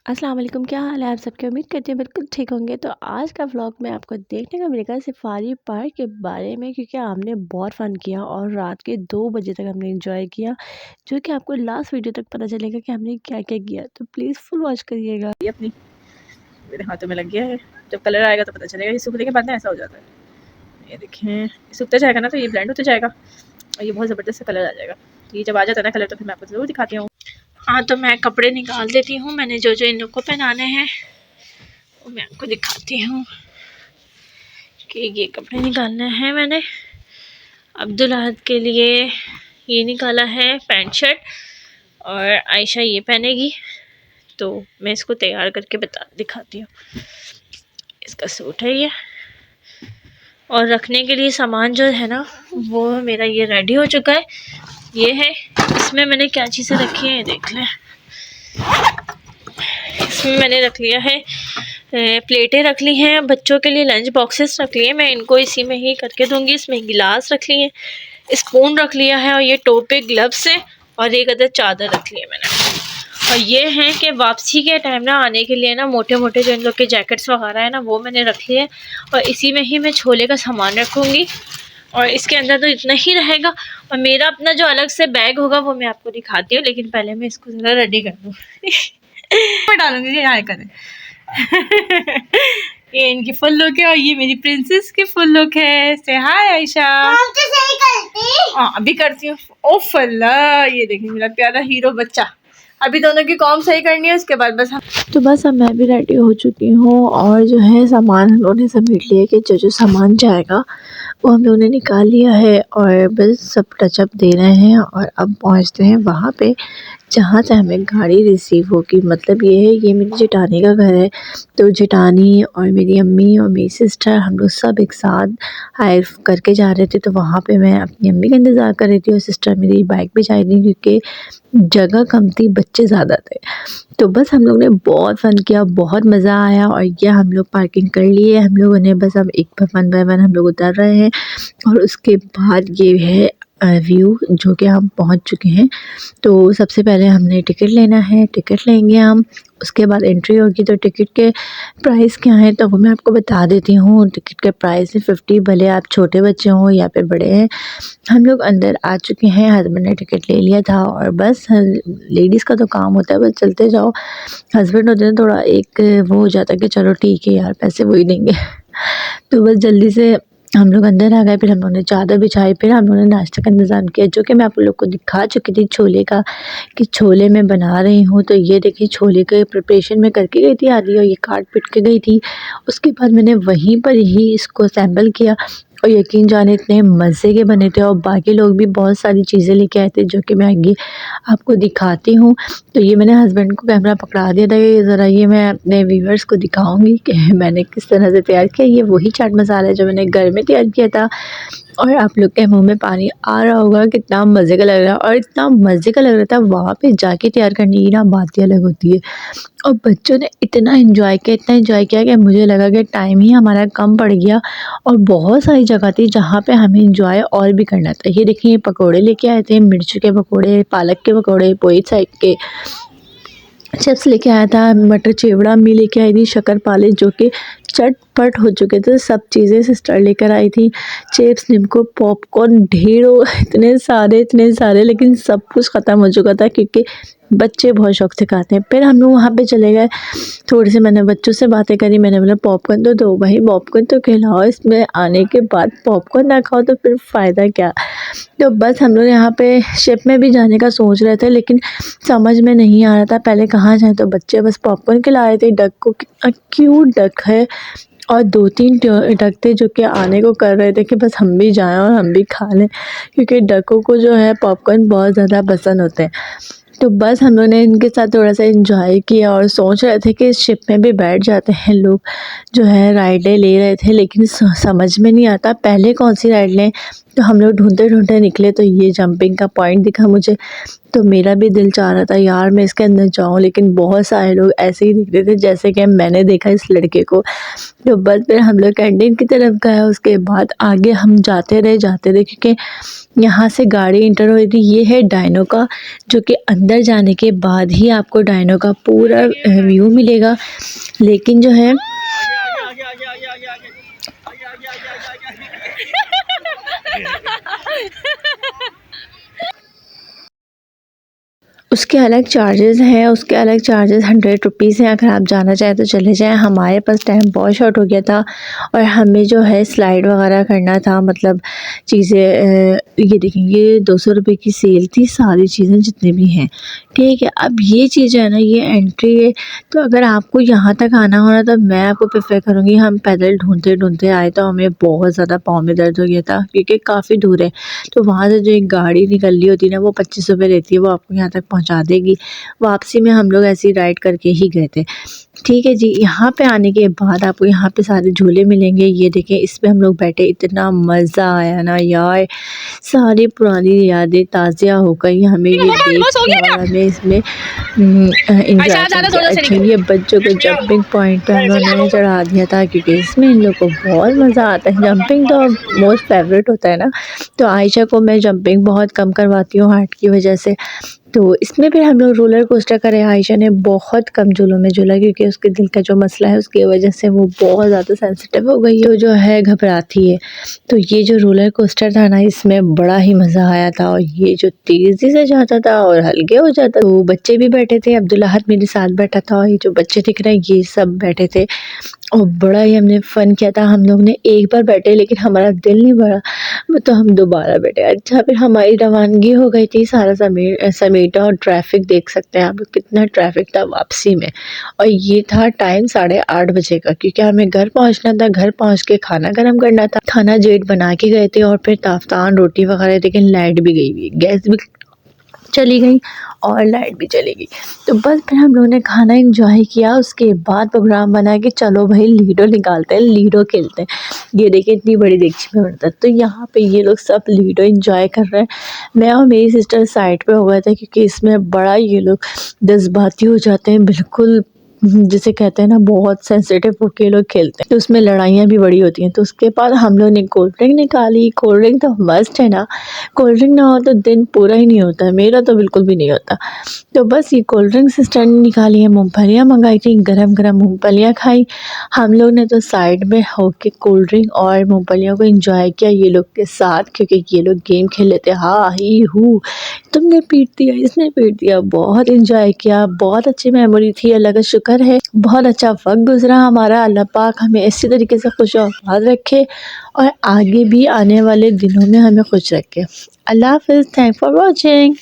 अस्सलाम वालेकुम, क्या हाल है आप सबके। उम्मीद करती हूँ बिल्कुल ठीक होंगे। तो आज का व्लॉग में आपको देखने को मिलेगा सफारी पार्क के बारे में, क्योंकि हमने बहुत फ़न किया और रात के 2 बजे तक हमने एंजॉय किया, जो कि आपको लास्ट वीडियो तक पता चलेगा कि हमने क्या क्या किया। तो प्लीज़ फुल वॉच करिएगा। ये अपनी मेरे हाथों में लग गया है। जब कलर आएगा तो पता चलेगा। ये सूखने के बाद ना ऐसा हो जाता है। ये देखें, सूखता जाएगा ना तो ये ब्लेंड होता जाएगा और ये बहुत ज़बरदस्त कलर आ जाएगा। तो ये जब आ जाता है ना कलर, तो फिर मैं आपको ज़रूर दिखाती हूँ। हाँ, तो मैं कपड़े निकाल देती हूँ। मैंने जो जो इन लोग को पहनाने हैं वो मैं आपको दिखाती हूँ कि ये कपड़े निकालने हैं मैंने। अब्दुल्लाह के लिए ये निकाला है पैंट शर्ट, और आयशा ये पहनेगी। तो मैं इसको तैयार करके दिखाती हूँ। इसका सूट है ये, और रखने के लिए सामान जो है ना वो मेरा ये रेडी हो चुका है। ये है, इसमें मैंने क्या चीज़ें रखी हैं देख लें। इसमें मैंने रख लिया है प्लेटें रख ली हैं, बच्चों के लिए लंच बॉक्सेस रख लिए, मैं इनको इसी में ही करके दूंगी। इसमें गिलास रख लिए, स्पून रख लिया है, और ये टोपे ग्लव्स है, और एक अदर चादर रख ली है मैंने। और ये हैं कि वापसी के टाइम ना आने के लिए ना मोटे मोटे जो इन लोग के जैकेट्स वगैरह है ना वो मैंने रख लिए। और इसी में ही मैं छोले का सामान रखूँगी, और इसके अंदर तो इतना ही रहेगा। और मेरा अपना जो अलग से बैग होगा वो मैं आपको दिखाती हूँ, लेकिन पहले मैं इसको ज़रा रेडी कर दूँ। मैं डालूंगी ये यहाँ करें। ये इनकी फुल लुक है, और ये मेरी प्रिंसेस की फुल लुक है। से हाय आयशा। तो सही करती। हाँ, अभी करती हूँ। ओ फल्ला, ये देखिए मेरा प्यारा हीरो बच्चा। अभी दोनों की कॉम सही करनी है, उसके बाद बस तो बस अब मैं भी रेडी हो चुकी हूँ, और जो है सामान हम लोगों ने समेट लिया कि जो सामान जाएगा वो हम लोगों ने निकाल लिया है, और बस सब टचअप दे रहे हैं। और अब पहुँचते हैं वहाँ पे जहाँ से हमें गाड़ी रिसीव होगी। मतलब ये है, ये मेरी जेठानी का घर है। तो जेठानी और मेरी अम्मी और मेरी सिस्टर, हम लोग सब एक साथ हायर करके जा रहे थे। तो वहाँ पे मैं अपनी अम्मी का इंतज़ार कर रही थी, और सिस्टर मेरी बाइक पे जा रही थी, क्योंकि जगह कम थी, बच्चे ज़्यादा थे। तो बस हम लोग ने बहुत फ़न किया, बहुत मज़ा आया। और ये हम लोग पार्किंग कर लिए हम लोगों ने। बस अब एक वन बाय वन हम लोग उतर रहे हैं, और उसके बाद ये है व्यू जो कि हम पहुंच चुके हैं। तो सबसे पहले हमने टिकट लेना है, टिकट लेंगे हम, उसके बाद एंट्री होगी। तो टिकट के प्राइस क्या है तो वो मैं आपको बता देती हूँ। टिकट के प्राइस है 50, भले आप छोटे बच्चे हों या फिर बड़े हैं। हम लोग अंदर आ चुके हैं, हस्बैंड ने टिकट ले लिया था, और बस लेडीज़ का तो काम होता है बस चलते जाओ। हस्बैंड होते हैं थोड़ा एक वो हो जाता है कि चलो ठीक है यार, पैसे वही देंगे। तो बस जल्दी से हम लोग अंदर आ गए। फिर हम लोगों ने चादर बिछाई, फिर हम लोगों ने नाश्ते का इंतज़ाम किया, जो कि मैं आप लोग को दिखा चुकी थी छोले का, कि छोले मैं बना रही हूँ। तो ये देखिए छोले के प्रिपरेशन में करके गई थी आदि, और ये काट पिट के गई थी। उसके बाद मैंने वहीं पर ही इसको असेंबल किया, और यकीन जाने इतने मज़े के बने थे। और बाकी लोग भी बहुत सारी चीज़ें लेके आए थे, जो कि मैं आगे आपको दिखाती हूँ। तो ये मैंने हस्बैंड को कैमरा पकड़ा दिया था कि ज़रा ये मैं अपने व्यूअर्स को दिखाऊंगी कि मैंने किस तरह से तैयार किया। ये वही चाट मसाला है जो मैंने घर में तैयार किया था। और आप लोग के मुंह में पानी आ रहा होगा, कितना मज़े का लग रहा है। और इतना मज़े का लग रहा था, वहाँ पे जाके तैयार करने की ना बात ही अलग होती है। और बच्चों ने इतना एंजॉय किया, इतना एंजॉय किया कि मुझे लगा कि टाइम ही हमारा कम पड़ गया, और बहुत सारी जगह थी जहाँ पे हमें एंजॉय और भी करना था। ये देखिए पकोड़े लेके आए थे, मिर्च के पकोड़े, पालक के पकोड़े, पोई साइड के चिप्स लेके आया था, मटर चिवड़ा अम्मी लेके आई थी, शक्करपारे जो कि चटपट हो चुके थे। सब चीज़ें सिस्टर लेकर आई थी, चिप्स, निम्को, पॉपकॉर्न, ढेरों, इतने सारे, लेकिन सब कुछ ख़त्म हो चुका था, क्योंकि बच्चे बहुत शौक से खाते हैं। फिर हम लोग वहाँ पे चले गए, थोड़ी सी मैंने बच्चों से बातें करी। मैंने बोला पॉपकॉर्न तो दो भाई, पॉपकॉर्न तो खिलाओ, इसमें आने के बाद पॉपकॉर्न ना खाओ तो फिर फ़ायदा क्या। तो बस हम लोग यहाँ पे शिप में भी जाने का सोच रहे थे, लेकिन समझ में नहीं आ रहा था पहले कहाँ जाएँ। तो बच्चे बस पॉपकॉर्न खिला रहे थे डक को, कितना क्यूट डक है। और 2-3 डक थे जो कि आने को कर रहे थे कि बस हम भी जाएं और हम भी खा लें, क्योंकि डकों को जो है पॉपकॉर्न बहुत ज़्यादा पसंद होते हैं। तो बस हम लोगों ने इनके साथ थोड़ा सा एंजॉय किया, और सोच रहे थे कि इस शिप में भी बैठ जाते हैं लोग, जो है राइडें ले रहे थे, लेकिन समझ में नहीं आता पहले कौन सी राइड लें। तो हम लोग ढूंढते ढूंढते निकले तो ये जंपिंग का पॉइंट दिखा मुझे। तो मेरा भी दिल चाह रहा था यार मैं इसके अंदर जाऊं, लेकिन बहुत सारे लोग ऐसे ही दिख रहे थे जैसे कि मैंने देखा इस लड़के को। तो बस फिर हम लोग कैंटीन की तरफ गए, उसके बाद आगे हम जाते रहे क्योंकि यहाँ से गाड़ी इंटर हो रही थी। ये है डायनो का, जो कि अंदर जाने के बाद ही आपको डायनो का पूरा व्यू मिलेगा। लेकिन जो है उसके अलग चार्जेस हैं, उसके अलग चार्जेस 100 रुपीज़ हैं। अगर आप जाना चाहें तो चले जाएं। हमारे पास टाइम बहुत शॉर्ट हो गया था और हमें जो है स्लाइड वगैरह करना था, मतलब चीज़ें ये देखेंगे 200 रुपये की सेल थी, सारी चीज़ें जितनी भी हैं, ठीक है। अब ये चीज़ है ना, ये एंट्री है। तो अगर आपको यहाँ तक आना होना तो मैं आपको प्रेफर करूँगी, हम पैदल ढूंढते ढूंढते आए तो हमें बहुत ज़्यादा पाँव में दर्द हो गया था क्योंकि काफ़ी दूर है। तो वहाँ से जो एक गाड़ी निकल रही होती है ना, वो 25 रुपये लेती है, वो आपको यहाँ तक पहुँचा देगी। वापसी में हम लोग ऐसे ही राइड करके ही गए थे, ठीक है जी। यहाँ पे आने के बाद आपको यहाँ पे सारे झूले मिलेंगे। ये देखें, इस पे हम लोग बैठे, इतना मज़ा आया ना यार, सारी पुरानी यादें ताज़ा हो गई हमें ये देख के और हमें इसमें इंजॉय करके। अच्छा, ये बच्चों को जंपिंग पॉइंट पे हम लोगों ने चढ़ा दिया था क्योंकि इसमें इन लोग को बहुत मज़ा आता है। जंपिंग तो मोस्ट फेवरेट होता है ना, तो आयशा को मैं जंपिंग बहुत कम करवाती हूँ हार्ट की वजह से। तो इसमें भी हम लोग रोलर कोस्टर करे। आयशा ने बहुत कम झूलों में झूला क्योंकि उसके दिल का जो मसला है उसकी वजह से वो बहुत ज़्यादा सेंसिटिव हो गई है, जो है घबराती है। तो ये जो रोलर कोस्टर था ना, इसमें बड़ा ही मज़ा आया था और ये जो तेज़ी से जाता था और हल्के हो जाता। तो बच्चे भी बैठे थे, अब्दुल्लाहद मेरे साथ बैठा था और ये जो बच्चे दिख रहे हैं ये सब बैठे थे और बड़ा ही हमने फ़न किया था। हम लोग ने एक बार बैठे लेकिन हमारा दिल नहीं भरा, तो हम दोबारा बैठे। अच्छा, फिर हमारी रवानगी हो गई थी, सारा समेटा और ट्रैफिक देख सकते हैं आप कितना ट्रैफिक था वापसी में। और ये था टाइम 8:30 बजे का क्योंकि हमें घर पहुंचना था। घर पहुंच के खाना गर्म करना था। खाना जेट बना के गए थे और फिर ताफ्तान रोटी वगैरह, लेकिन लाइट भी गई हुई, गैस भी चली गई और लाइट भी चली गई। तो बस फिर हम लोगों ने खाना एंजॉय किया। उसके बाद प्रोग्राम बना कि चलो भाई लीडो निकालते हैं, लीडो खेलते हैं। ये देखिए इतनी बड़ी देगची में बनता है। तो यहाँ पे ये लोग सब लीडो एंजॉय कर रहे हैं। मैं और मेरी सिस्टर साइड पे हो गए थे क्योंकि इसमें बड़ा ये लोग जज्बाती हो जाते हैं, बिल्कुल जिसे कहते हैं ना बहुत सेंसिटिव होके लोग खेलते हैं। तो उसमें लड़ाइयाँ भी बड़ी होती हैं। तो उसके बाद हम लोग ने कोल्ड ड्रिंक निकाली। कोल्ड ड्रिंक तो मस्ट है ना, कोल्ड ड्रिंक ना हो तो दिन पूरा ही नहीं होता है, मेरा तो बिल्कुल भी नहीं होता। तो बस ये कोल्ड ड्रिंक सिस्टर ने निकाली है। मूँगफलियाँ मंगाई थी, गरम गरम मूँगफलियाँ खाई हम लोग ने। तो साइड में होके कोल्ड ड्रिंक और मूँगफलियों को एंजॉय किया ये लोग के साथ क्योंकि ये लोग गेम खेल लेते। हाँ ही हूँ, तुमने पीट दिया, इसने पीट दिया, बहुत एंजॉय किया। बहुत अच्छी मेमोरी थी, अल्लाह का शुक्र है बहुत अच्छा वक्त गुजरा हमारा। अल्लाह पाक हमें इसी तरीके से खुश और आबाद रखे और आगे भी आने वाले दिनों में हमें खुश रखे। अल्लाह हाफ़िज़, थैंक फॉर वॉचिंग।